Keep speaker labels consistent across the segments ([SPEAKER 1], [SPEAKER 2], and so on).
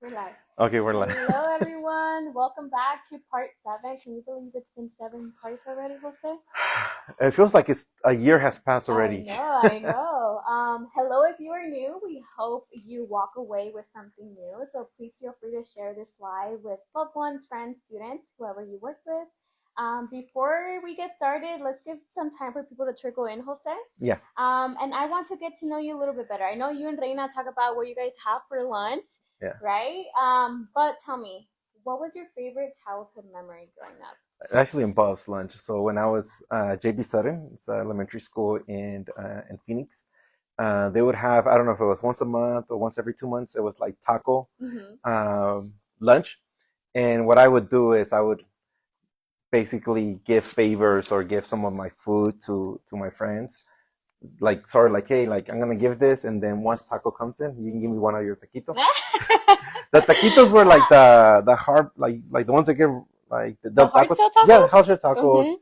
[SPEAKER 1] We're live.
[SPEAKER 2] Okay, we're live.
[SPEAKER 1] Hello, everyone. Welcome back to part 7. Can you believe it's been 7 parts already, Jose?
[SPEAKER 2] It feels like a year has passed
[SPEAKER 1] I
[SPEAKER 2] already.
[SPEAKER 1] know, I know. Hello, if you are new, we hope you walk away with something new. So please feel free to share this live with loved ones, friends, students, whoever you work with. Before we get started, let's give some time for people to trickle in, Jose.
[SPEAKER 2] Yeah.
[SPEAKER 1] And I want to get to know you a little bit better. I know you and Reina talk about what you guys have for lunch,
[SPEAKER 2] Yeah.
[SPEAKER 1] right? But tell me, what was your favorite childhood memory growing up?
[SPEAKER 2] It actually involves lunch. So when I was JB Sutton, it's an elementary school in Phoenix, they would have, I don't know if it was once a month or once every 2 months, it was like taco
[SPEAKER 1] Mm-hmm.
[SPEAKER 2] lunch. And what I would do is I would basically give favors or give some of my food to my friends. Like, sorry, like, hey, like, I'm gonna give this, and then once taco comes in, you can give me one of your taquitos. The taquitos were like the hard, like the ones that give like
[SPEAKER 1] The
[SPEAKER 2] the
[SPEAKER 1] hard
[SPEAKER 2] tacos.
[SPEAKER 1] shell
[SPEAKER 2] Yeah, the
[SPEAKER 1] tacos?
[SPEAKER 2] house tacos,
[SPEAKER 1] Mm-hmm.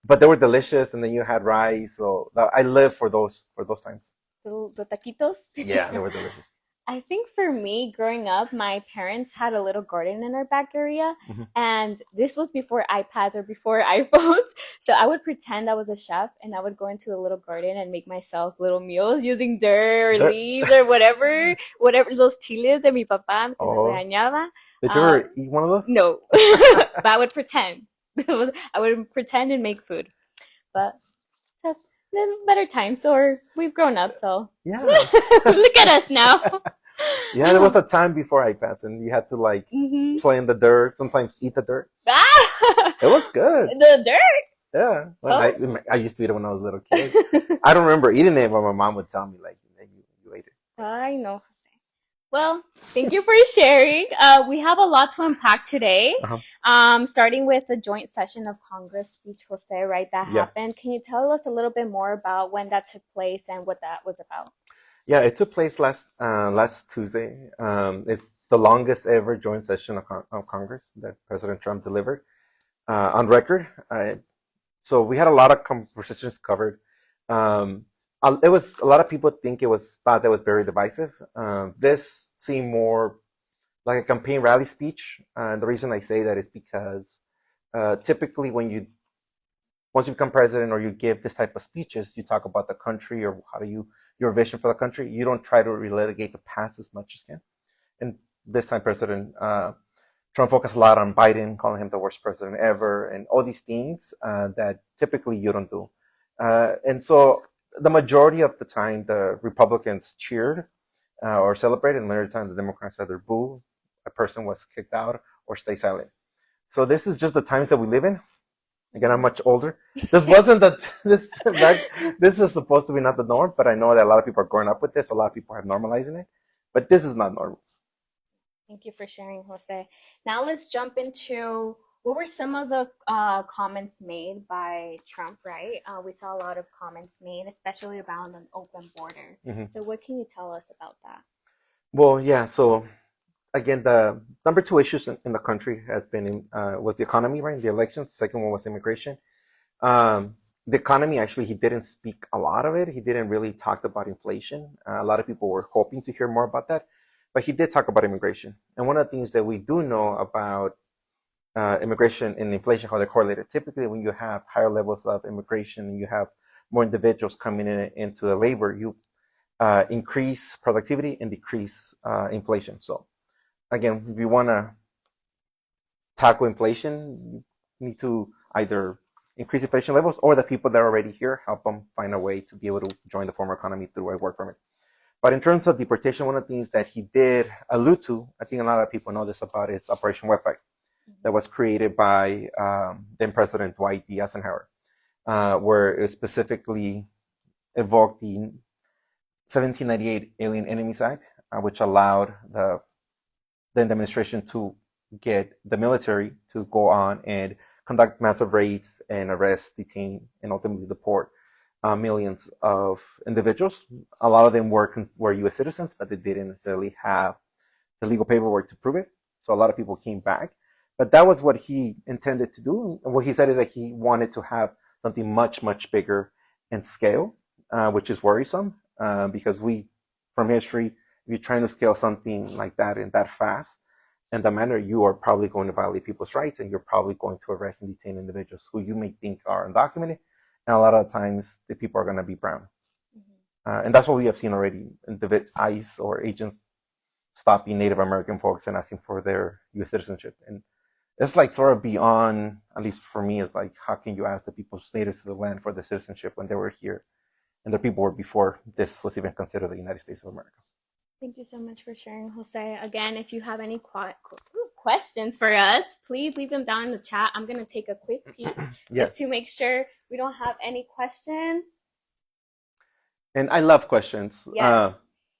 [SPEAKER 2] but they were delicious, and then you had rice. So I live for those times.
[SPEAKER 1] The taquitos.
[SPEAKER 2] Yeah, they were delicious.
[SPEAKER 1] I think for me, growing up, my parents had a little garden in our back area,
[SPEAKER 2] Hmm.
[SPEAKER 1] and this was before iPads or before iPhones. So I would pretend I was a chef, and I would go into a little garden and make myself little meals using dirt or
[SPEAKER 2] There,
[SPEAKER 1] leaves or whatever los chiles de mi papá que me
[SPEAKER 2] oh,
[SPEAKER 1] regañaba.
[SPEAKER 2] did you
[SPEAKER 1] Um,
[SPEAKER 2] ever eat one of those?
[SPEAKER 1] no, but I would pretend. I would pretend and make food, but tough, little better times. Or we've grown up, so
[SPEAKER 2] Yeah.
[SPEAKER 1] look at us now.
[SPEAKER 2] Yeah, there was a time before iPads, and you had to like
[SPEAKER 1] Mm-hmm.
[SPEAKER 2] play in the dirt. Sometimes eat the dirt.
[SPEAKER 1] Ah,
[SPEAKER 2] It was good.
[SPEAKER 1] the dirt.
[SPEAKER 2] Yeah. When
[SPEAKER 1] Oh,
[SPEAKER 2] I used to eat it when I was a little kid. I don't remember eating it, but my mom would tell me like, you ate it.
[SPEAKER 1] I know, Jose. Well, thank you for sharing. We have a lot to unpack today.
[SPEAKER 2] Uh-huh.
[SPEAKER 1] Starting with the joint session of Congress speech, Jose, right? That
[SPEAKER 2] Yeah.
[SPEAKER 1] happened. Can you tell us a little bit more about when that took place and what that was about?
[SPEAKER 2] Yeah, it took place last Tuesday. It's the longest ever joint session of Congress that President Trump delivered on record. So we had a lot of conversations covered. Um, it was a lot of people thought that was very divisive. This seemed more like a campaign rally speech. The reason I say that is because typically once you become president or you give this type of speeches, you talk about the country or your vision for the country. You don't try to relitigate the past as much as you can. And this time, President Trump focused a lot on Biden, calling him the worst president ever, and all these things that typically you don't do. And so the majority of the time, the Republicans cheered or celebrated, and many times the Democrats either boo, a person was kicked out, or stay silent. So this is just the times that we live in. Again, I'm much older. This wasn't this is supposed to be not the norm, but I know that a lot of people are growing up with this. A lot of people are normalizing it, but this is not normal.
[SPEAKER 1] Thank you for sharing, Jose. Now let's jump into what were some of the comments made by Trump, right? We saw a lot of comments made, especially around an open border.
[SPEAKER 2] Hmm.
[SPEAKER 1] So, what can you tell us about that?
[SPEAKER 2] Well, yeah. So again, the number two issues in the country has been was the economy, right? The elections. The second one was immigration. Um, the economy, actually, he didn't speak a lot of it. He didn't really talk about inflation. A lot of people were hoping to hear more about that, but he did talk about immigration. And one of the things that we do know about immigration and inflation, how they're correlated. Typically, when you have higher levels of immigration and you have more individuals coming into the labor, you increase productivity and decrease inflation. So again, if you want to tackle inflation, you need to either increase inflation levels or the people that are already here, help them find a way to be able to join the former economy through a work permit. But in terms of deportation, one of the things that he did allude to, I think a lot of people know this about, is Operation Wetback that was created by then President Dwight D. Eisenhower, where it specifically evoked the 1798 Alien Enemies Act, which allowed the then administration to get the military to go on and conduct massive raids and arrest, detain, and ultimately deport millions of individuals. A lot of them were U.S. citizens, but they didn't necessarily have the legal paperwork to prove it. So a lot of people came back. But that was what he intended to do. And what he said is that he wanted to have something much, much bigger in scale, which is worrisome because we, from history, If you're trying to scale something like that and that fast, in that manner, you are probably going to violate people's rights, and you're probably going to arrest and detain individuals who you may think are undocumented. And a lot of times, the people are going to be brown. And that's what we have seen already. ICE or agents stopping Native American folks and asking for their U.S. citizenship. And it's like sort of beyond, at least for me, it's like, how can you ask the people native to the land for their citizenship when they were here and the people were before this was even considered the United States of America?
[SPEAKER 1] Thank you so much for sharing, Jose. Again, if you have any questions for us, please leave them down in the chat. I'm going to take a quick peek just to make sure we don't have any questions.
[SPEAKER 2] And I love questions.
[SPEAKER 1] Yes.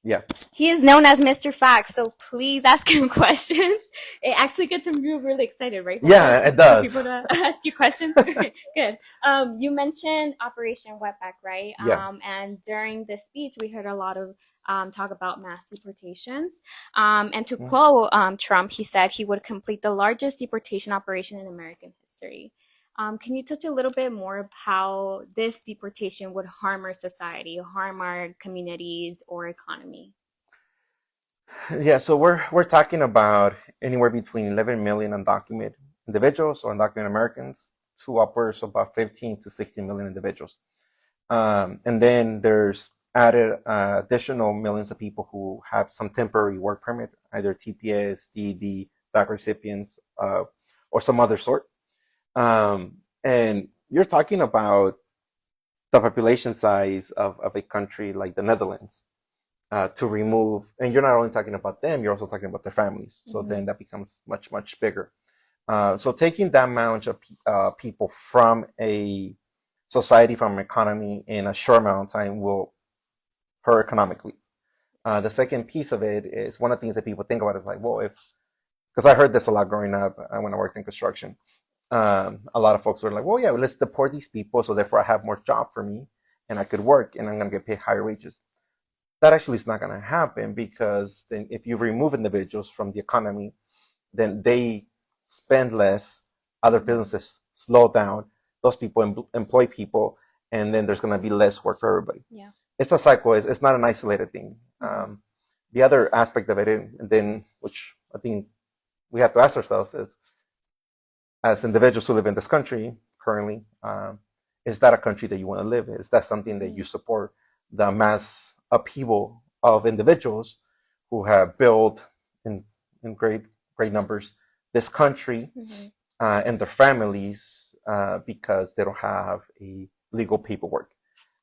[SPEAKER 2] Yeah.
[SPEAKER 1] He is known as Mr. Facts, so please ask him questions. It actually gets him really excited, right?
[SPEAKER 2] Yeah, it does.
[SPEAKER 1] For people to ask you questions. Good. You mentioned Operation Wetback, right?
[SPEAKER 2] Yeah.
[SPEAKER 1] And during this speech, we heard a lot of talk about mass deportations. And to quote Trump, he said he would complete the largest deportation operation in American history. Can you touch a little bit more of how this deportation would harm our society, harm our communities or economy?
[SPEAKER 2] Yeah, so we're talking about anywhere between 11 million undocumented individuals or undocumented Americans to upwards of about 15 to 16 million individuals. And then there's added additional millions of people who have some temporary work permit, either TPS, DED, DAC recipients, or some other sort. And you're talking about the population size of a country like the Netherlands to remove, and you're not only talking about them, you're also talking about their families. So then that becomes much, much bigger. So taking that amount of people from a society, from an economy in a short amount of time will hurt economically. The second piece of it is one of the things that people think about is like, well, because I heard this a lot growing up when I worked in construction. A lot of folks were like, well, yeah, let's deport these people, so therefore I have more job for me and I could work and I'm going to get paid higher wages. That actually is not going to happen, because then if you remove individuals from the economy, then they spend less, other businesses slow down, those people employ people, and then there's going to be less work for everybody.
[SPEAKER 1] Yeah.
[SPEAKER 2] It's a cycle. It's not an isolated thing. The other aspect of it, and then which I think we have to ask ourselves is, as individuals who live in this country currently, is that a country that you want to live in? Is that something that you support? The mass upheaval of individuals who have built in great numbers this country and their families because they don't have a legal paperwork.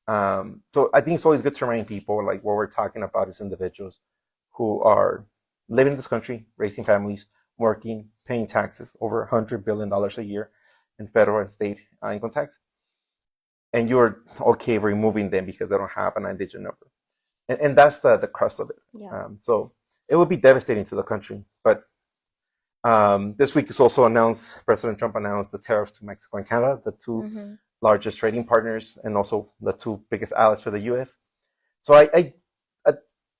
[SPEAKER 2] So I think it's always good to remind people, like, what we're talking about is individuals who are living in this country, raising families, working, paying taxes, over $100 billion a year in federal and state income tax. And you're okay removing them because they don't have an indigent number. And that's the crux of it.
[SPEAKER 1] Yeah.
[SPEAKER 2] So it would be devastating to the country. But this week is also announced, President Trump announced the tariffs to Mexico and Canada, the two largest trading partners and also the two biggest allies for the U.S. So I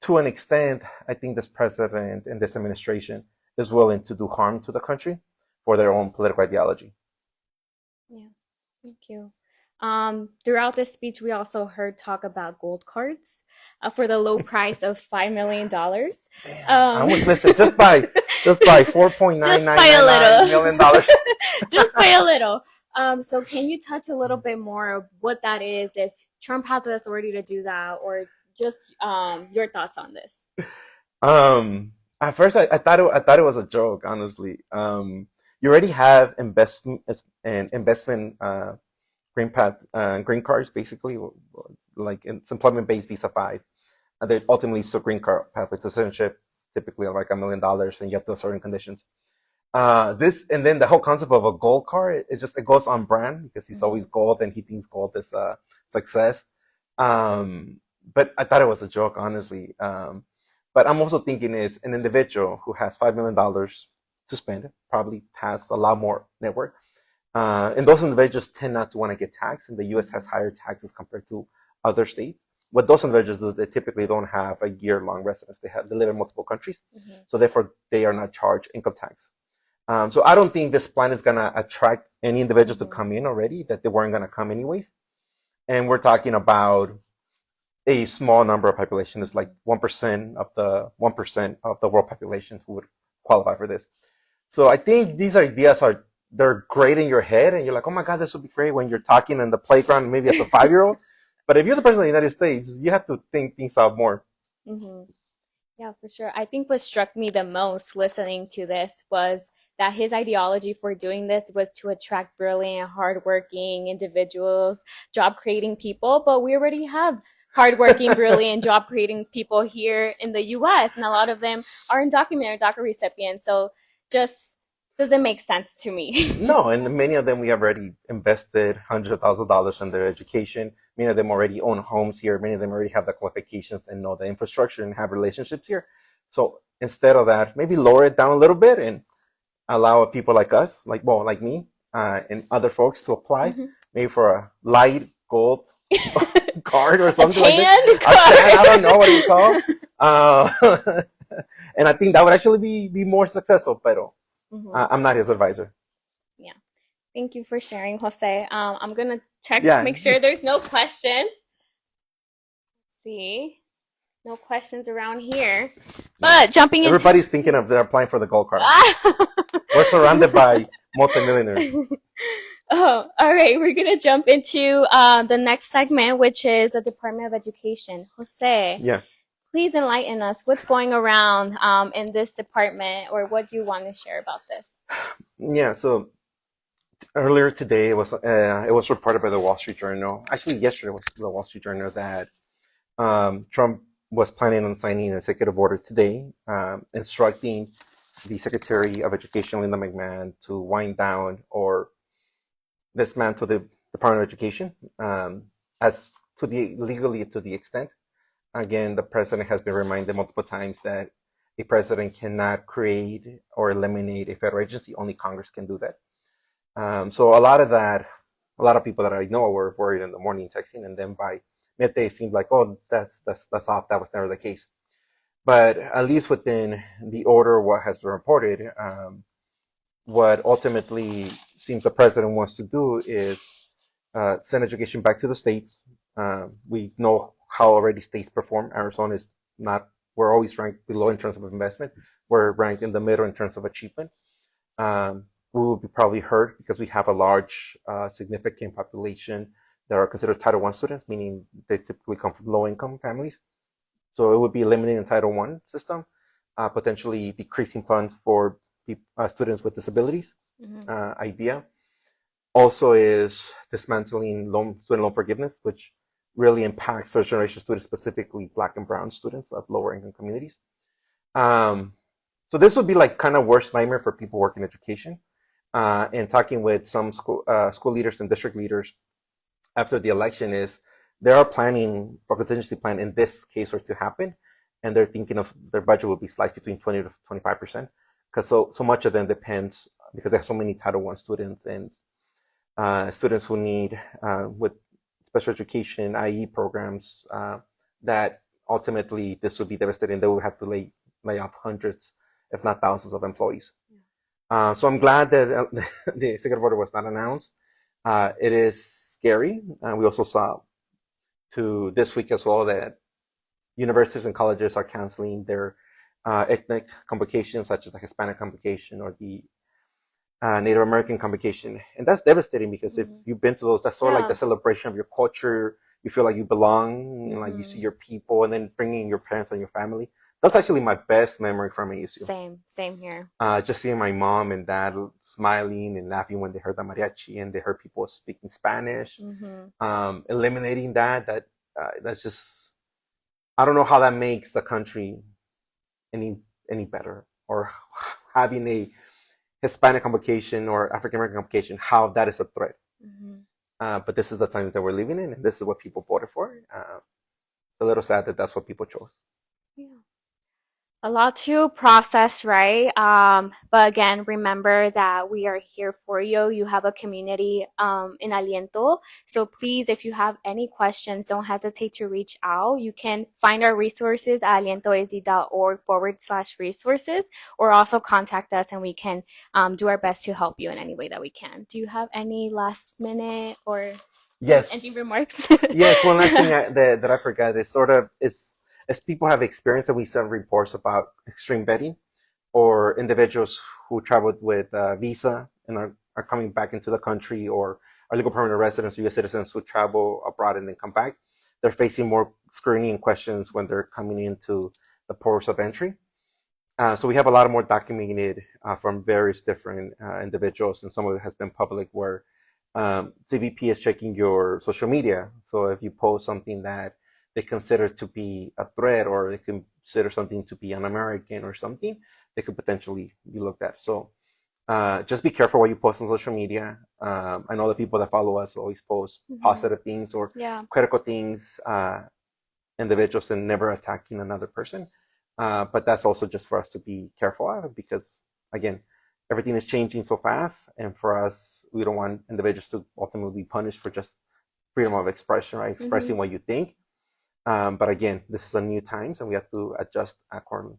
[SPEAKER 2] to an extent, I think this president and this administration is willing to do harm to the country for their own political ideology.
[SPEAKER 1] Yeah, thank you. Throughout this speech, we also heard talk about gold cards for the low price of $5 million.
[SPEAKER 2] I was listed just by $4.9999 million.
[SPEAKER 1] Just by a little. So can you touch a little bit more of what that is, if Trump has the authority to do that, or just your thoughts on this?
[SPEAKER 2] At first, I thought it was a joke. Honestly, you already have investment green cards. Basically, it's like it's employment-based visa 5, and they ultimately still green card pathway to citizenship, typically like $1 million, and you have to have certain conditions. This, and then the whole concept of a gold card, it goes on brand because he's always gold and he thinks gold is success. But I thought it was a joke, honestly. But I'm also thinking is an individual who has $5 million to spend probably has a lot more net worth. And those individuals tend not to want to get taxed, and the U.S. has higher taxes compared to other states. What those individuals do, they typically don't have a year-long residence. They live in multiple countries, so therefore they are not charged income tax. So I don't think this plan is going to attract any individuals to come in already that they weren't going to come anyways. And we're talking about a small number of population. It's like
[SPEAKER 1] Mhm.
[SPEAKER 2] 1% of the world population who would qualify for this. So I think these ideas are they're great in your head, and you're like, oh my god, this would be great when you're talking in the playground, maybe as a 5 year old. But if you're the president of the United States, you have to think things out more.
[SPEAKER 1] Mhm. Yeah, for sure. I think what struck me the most listening to this was that his ideology for doing this was to attract brilliant, hardworking individuals, job creating people. But we already have hardworking, brilliant, job creating people here in the US, and a lot of them are undocumented DACA recipients. So just doesn't make sense to me.
[SPEAKER 2] No, and many of them we have already invested hundreds of thousands of dollars in their education. Many of them already own homes here. Many of them already have the qualifications and know the infrastructure and have relationships here. So instead of that, maybe lower it down a little bit and allow people like us, like me, and other folks to apply,
[SPEAKER 1] Mhm.
[SPEAKER 2] maybe for a light gold card or
[SPEAKER 1] A
[SPEAKER 2] something like this.
[SPEAKER 1] tan
[SPEAKER 2] A tan, I don't know what it's
[SPEAKER 1] card.
[SPEAKER 2] called. And I think that would actually be more successful, but
[SPEAKER 1] Mhm.
[SPEAKER 2] I'm not his advisor.
[SPEAKER 1] Yeah. Thank you for sharing, Jose. I'm gonna check,
[SPEAKER 2] Yeah,
[SPEAKER 1] make sure there's no questions. Let's see, no questions around here.
[SPEAKER 2] no.
[SPEAKER 1] But jumping into
[SPEAKER 2] Everybody's thinking of they're applying for the gold card. We're surrounded by multimillionaires.
[SPEAKER 1] Oh, all right. We're gonna jump into the next segment, which is the Department of Education. Jose,
[SPEAKER 2] Yeah,
[SPEAKER 1] please enlighten us. What's going around in this department, or what do you want to share about this?
[SPEAKER 2] yeah. So earlier today, it was reported by the Wall Street Journal. Actually, yesterday was the Wall Street Journal that Trump was planning on signing an executive order today, instructing the Secretary of Education, Linda McMahon, to wind down or dismantle the Department of Education, as to the legally to the extent. Again, the president has been reminded multiple times that a president cannot create or eliminate a federal agency. Only Congress can do that. So a lot of people that I know were worried in the morning texting, and then by midday it seemed like, oh, that's off. That was never the case. But at least within the order, what has been reported, what ultimately seems the president wants to do is send education back to the states. We know how already states perform. Arizona is not. We're always ranked below in terms of investment. We're ranked in the middle in terms of achievement. We will be probably hurt because we have a large, significant population that are considered Title I students, meaning they typically come from low-income families. So it would be eliminating the Title I system, potentially decreasing funds for students with disabilities.
[SPEAKER 1] Mhm.
[SPEAKER 2] Idea also is dismantling student loan forgiveness, which really impacts first generation students, specifically Black and Brown students of lower income communities. Um, so this would be like kind of worst nightmare for people working in education. And talking with some school leaders and district leaders after the election is they are planning for contingency plan in this case for it to happen, and they're thinking of their budget will be sliced between 20 to 25% because so much of them depends because there's so many Title I students and students who need with special education IE programs that ultimately this would be devastating. They will have to lay off hundreds, if not thousands, of employees. So I'm glad that the executive order was not announced. It is scary. We also saw to this week as well that universities and colleges are canceling their ethnic convocations, such as the Hispanic convocation or the Native American convocation, and that's devastating because if
[SPEAKER 1] Mhm.
[SPEAKER 2] you've been to those, that's sort of like the
[SPEAKER 1] Yeah.
[SPEAKER 2] celebration of your culture. You feel like you belong, and like you see
[SPEAKER 1] Mhm.
[SPEAKER 2] your people, and then bringing your parents and your family. That's actually my best memory from ASU.
[SPEAKER 1] Same here.
[SPEAKER 2] Just seeing my mom and dad smiling and laughing when they heard the mariachi and they heard people speaking Spanish.
[SPEAKER 1] Mhm.
[SPEAKER 2] Eliminating that's just I don't know how that makes the country any any better or having a Hispanic convocation or African American convocation, how that is a threat.
[SPEAKER 1] Mhm.
[SPEAKER 2] But this is the times that we're living in, and this is what people voted for. It's a little sad that that's what people chose.
[SPEAKER 1] Yeah. A lot to process, right? But again, remember that we are here for you. You have a community in Aliento. So please, if you have any questions, don't hesitate to reach out. You can find our resources at alientoaz.org/resources, or also contact us and we can do our best to help you in any way that we can. Do you have any last minute or?
[SPEAKER 2] Yes,
[SPEAKER 1] Ending remarks.
[SPEAKER 2] yes. One last thing that I forgot is sort of is as people have experienced that we send reports about extreme vetting or individuals who traveled with visa and are coming back into the country, or are legal permanent residents or U.S. citizens who travel abroad and then come back. They're facing more scrutiny and questions when they're coming into the ports of entry. So we have a lot of more documented from various different individuals, and some of it has been public where CBP is checking your social media. So if you post something that they consider to be a threat, or they consider something to be un-American or something, they could potentially be looked at. So just be careful what you post on social media. I know the people that follow us always post positive things or
[SPEAKER 1] Yeah.
[SPEAKER 2] critical things, individuals, and never attacking another person. But that's also just for us to be careful of, because again, everything is changing so fast, and for us, we don't want individuals to ultimately be punished for just freedom of expression, right? Expressing what you think. But again, this is a new times, and we have to adjust accordingly.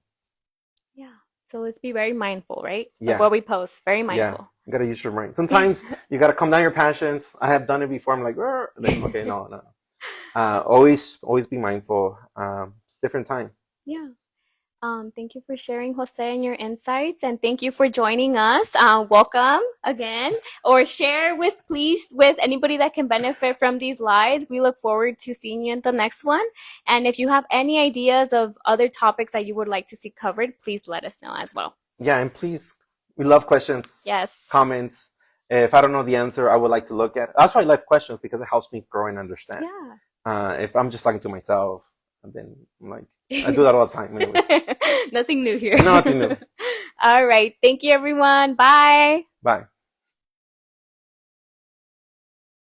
[SPEAKER 1] Yeah. So let's be very mindful, right? Of
[SPEAKER 2] Yeah,
[SPEAKER 1] what we post. Very
[SPEAKER 2] yeah.
[SPEAKER 1] mindful.
[SPEAKER 2] You gotta use your brain. Sometimes you gotta calm down your passions. I have done it before. I'm like, then okay, no, no. Always be mindful. It's a different time.
[SPEAKER 1] Yeah. Thank you for sharing, Jose, and your insights, and thank you for joining us. Welcome again, or share with, please, with anybody that can benefit from these lives. We look forward to seeing you in the next one. And if you have any ideas of other topics that you would like to see covered, please let us know as well.
[SPEAKER 2] Yeah, and please, we love questions,
[SPEAKER 1] Yes.
[SPEAKER 2] comments. If I don't know the answer, I would like to look at it. That's why I love questions, because it helps me grow and understand.
[SPEAKER 1] Yeah.
[SPEAKER 2] If I'm just talking to myself, then I'm like, I do that all the time. Anyways,
[SPEAKER 1] Nothing new here.
[SPEAKER 2] nothing new.
[SPEAKER 1] All right. Thank you, everyone. Bye.
[SPEAKER 2] Bye.